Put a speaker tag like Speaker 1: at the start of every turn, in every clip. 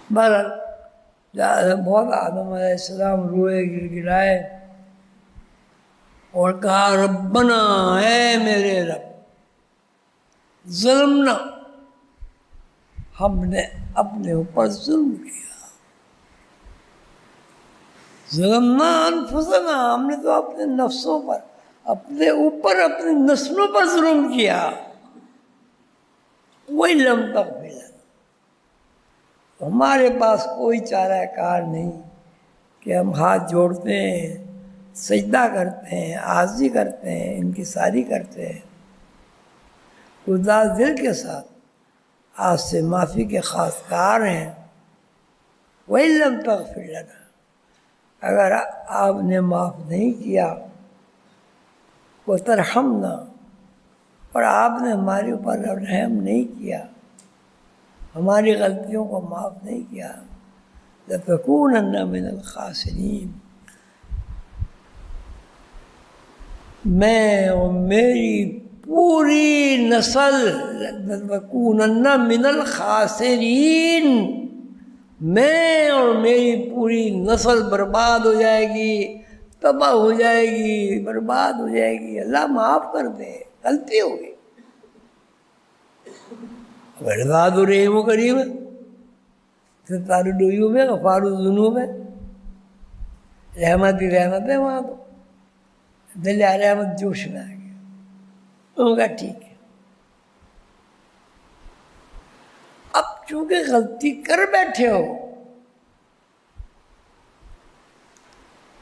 Speaker 1: بہرحال بہت آدم علیہ السلام روئے گر گرائے اور کہا ربنا، اے میرے رب، ظلمنا، ہم نے اپنے اوپر ظلم کیا، ظلمنا انفسنا، ہم نے تو اپنے نفسوں پر، اپنے اوپر، اپنی نسلوں پر ظلم کیا، وَإِن لَّمْ تَغْفِرْ لَنَا، ہمارے پاس کوئی چارہ کار نہیں کہ ہم ہاتھ جوڑتے ہیں، سجدہ کرتے ہیں، عاجزی کرتے ہیں، انکساری کرتے ہیں، گداز دل کے ساتھ آپ سے معافی کے خواستگار ہیں۔ وَإِن لَّمْ تَغْفِرْ لَنَا، اگر آپ نے معاف نہیں کیا، وَتَرْحَمْنَا، اور آپ نے ہمارے اوپر رحم نہیں کیا، ہماری غلطیوں کو معاف نہیں کیا، لَتَكُونَنَّ مِنَ الْخَاسِرِينَ، میں اور میری پوری نسل، لَتَكُونَنَّ مِنَ الْخَاسِرِينَ، میں اور میری پوری نسل برباد ہو جائے گی، تباہ ہو جائے گی، برباد ہو جائے گی۔ اللہ معاف کر دے، غلطی ہو گئی، ذات رحیم و کریم ہے، ستار العیوب ہے، غفار الذنوب ہے، رحمت ہی رحمت ہے، وہاں تو دل رحمت جوش میں آ گیا، انہوں نے کہا ٹھیک ہے۔ اب چونکہ غلطی کر بیٹھے ہو،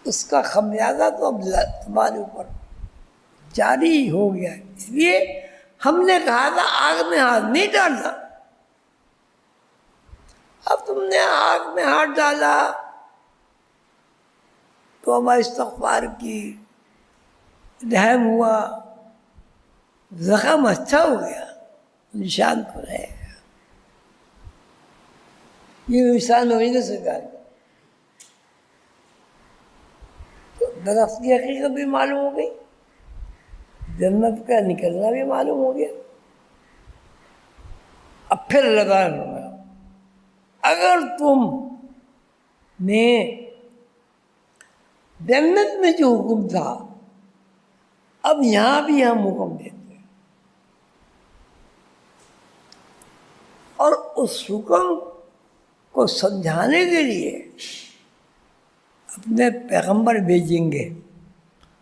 Speaker 1: اس کا خمیازہ تو اب تمہارے اوپر جاری ہو گیا، اس لیے ہم نے کہا تھا آگ میں ہاتھ نہیں ڈالنا، اب تم نے آگ میں ہاتھ ڈالا تو اب استغفار کی، رحم ہوا، زخم اچھا ہو گیا، نشان تو رہے گا، یہ نشان ہو ہی نہیں سکا، تو درخت کی حقیقت بھی معلوم ہو گئی، جنت کا نکلنا بھی معلوم ہو گیا۔ اب پھر لگا ہوگا، اگر تم نے جنت میں جو حکم تھا، اب یہاں بھی ہم حکم دیتے ہیں، اور اس حکم کو سمجھانے کے لیے اپنے پیغمبر بھیجیں گے،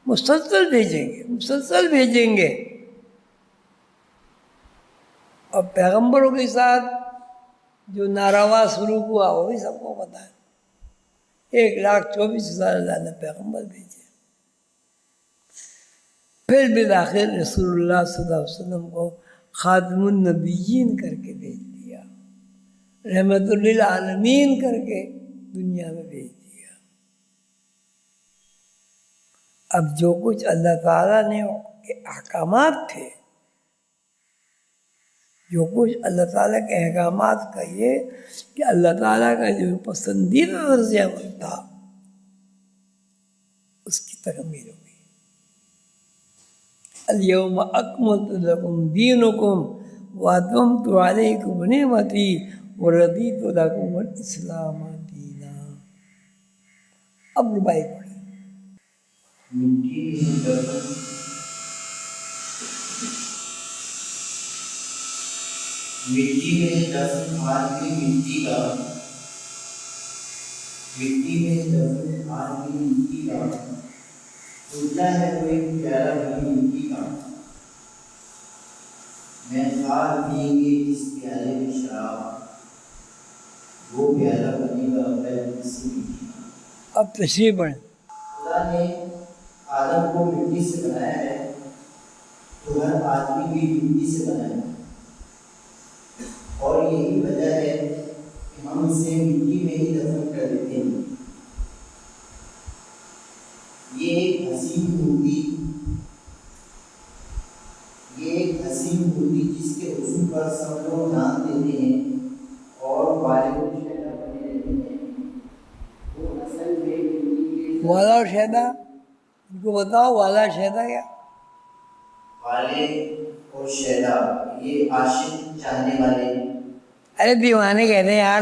Speaker 1: مسلسل بھیجیں گے، مسلسل بھیجیں گے، اور پیغمبروں کے ساتھ جو ناروا سلوک ہوا وہ بھی سب کو پتا ہے، 1,24,000 اللہ نے پیغمبر بھیجے، پھر بالآخر رسول اللہ صلی اللہ علیہ وسلم کو خاتم النبیین کر کے بھیج دیا، رحمت للعالمین کر کے دنیا میں بھیج دیا۔ اب جو کچھ اللہ تعالیٰ نے کے احکامات تھے، جو کچھ اللہ تعالیٰ کے احکامات کا یہ کہ اللہ تعالیٰ کا جو پسندیدہ طرز عمل تھا، اس کی تکمیل ہو گئی۔ الیوم اکملت لکم دینکم واتممت علیکم نعمتی ورضیت لکم الاسلام دینا۔ اب ربائی پڑھیں۔
Speaker 2: مٹی میں دفن آدمی مٹی کا، مٹی میں دفن آدمی مٹی کا، اٹھا ہے وہ ایک پیالہ بھی مٹی کا، میں خواب دیں گے اس پیالے میں شراب، وہ پیالہ بنے گا غیر کسی مٹی کا۔
Speaker 1: اب تشریح پڑھیں۔
Speaker 2: اللہ نے آدم کو مٹی سے بنایا ہے، تو ہر آدمی بھی مٹی سے بنایا ہے، اور یہی وجہ ہے کہ ہم اسے مٹی میں ہی دفن کر دیتے ہیں۔ یہ ایک حسین مورتی جس کے حسن پر سب لوگ دھیان دیتے ہیں اور والد شہدا بنے رہتے ہیں، وہ اصل میں
Speaker 1: والا اور شہدا، ان کو بتاؤ والا شہدا کیا؟
Speaker 2: والد اور شہدا یہ عاشق چاہنے والے،
Speaker 1: ارے دیوانے کہتے ہیں یار،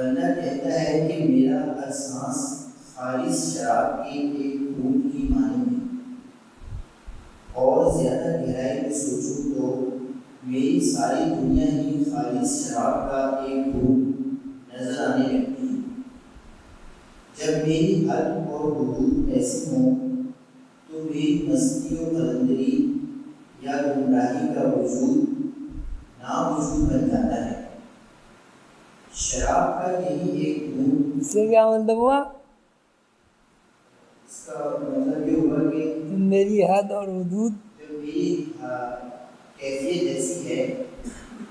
Speaker 2: بندہ کہتا ہے کہ میرا ہر سانس خالص شراب کی ایک بوند کی مانند ہے، اور زیادہ گہرائی میں سوچوں تو میری ساری دنیا ہی خالص شراب کا ایک بوند نظر آنے لگتی ہے۔ جب میری حد اور حدود ایسی ہوں تو میری مستی و قلندری یا گمراہی کا وجود ناموجود بن جاتا ہے۔ شراب کا یہی ایک بوند،
Speaker 1: اس سے کیا مطلب ہوا؟
Speaker 2: اس کا مطلب یہ ہوا کہ
Speaker 1: میری حد اور حدود
Speaker 2: جب میری کیفیت ایسی ہے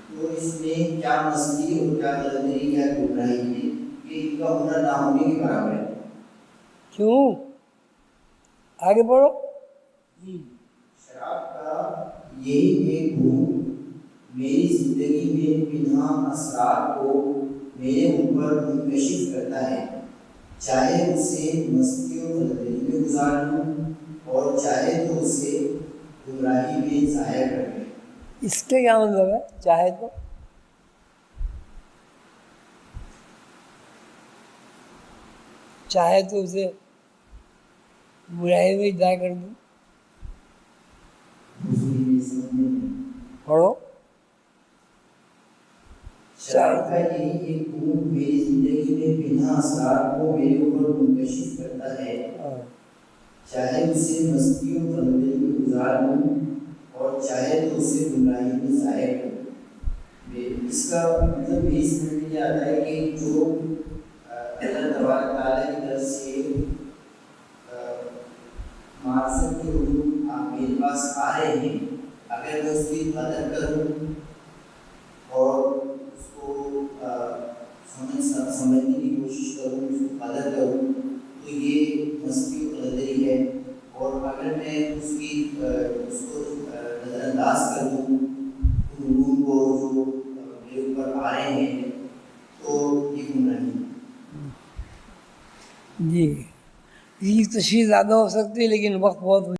Speaker 2: تو اس میں کیا مستی اور کیا قلندری یا گمراہی ہے، یہ ان کا ہونا نہ ہونے کے برابر ہے۔
Speaker 1: کیوں؟ آگے پڑھو۔
Speaker 2: شراب کا یہی ایک بوند میری زندگی میں پنہاں اسرار کو میرے اوپر منکشف کرتا ہے، چاہے اسے مستی و قلندری میں گزار لوں اور چاہے تو اسے گمراہی میں ظاہر کر لیں۔
Speaker 1: اس کے کیا مطلب ہے؟ چاہے تو اسے برائی میں ظاہر کر دوں۔ پڑھو۔
Speaker 2: شراب کا یہی ایک بوند میری زندگی میں پنہاں اسرار کو میرے اوپر منکشف کرتا ہے، چاہے اسے مستی و قلندری میں گزار لوں اور چاہے تو اسے گمراہی میں ظاہر کروں۔ اس کا مطلب یہ سمجھ میں یہ آتا ہے کہ جو اللہ تبارک تعالیٰ کی طرف سے معرفت کے علوم میرے پاس آ رہے ہیں، اگر میں اس کی قدر کروں اور اس کو سمجھنے کی کوشش کروں، اس کو قدر کروں، تو یہ مستی و قلندری ہے۔ اور اگر میں اس کو نظر انداز کر دوں ان علوم کو جو میرے اوپر آ رہے ہیں، تو یہ گمراہی ہے۔
Speaker 1: جی، اس کی تشریح زیادہ ہو سکتی ہے لیکن وقت بہت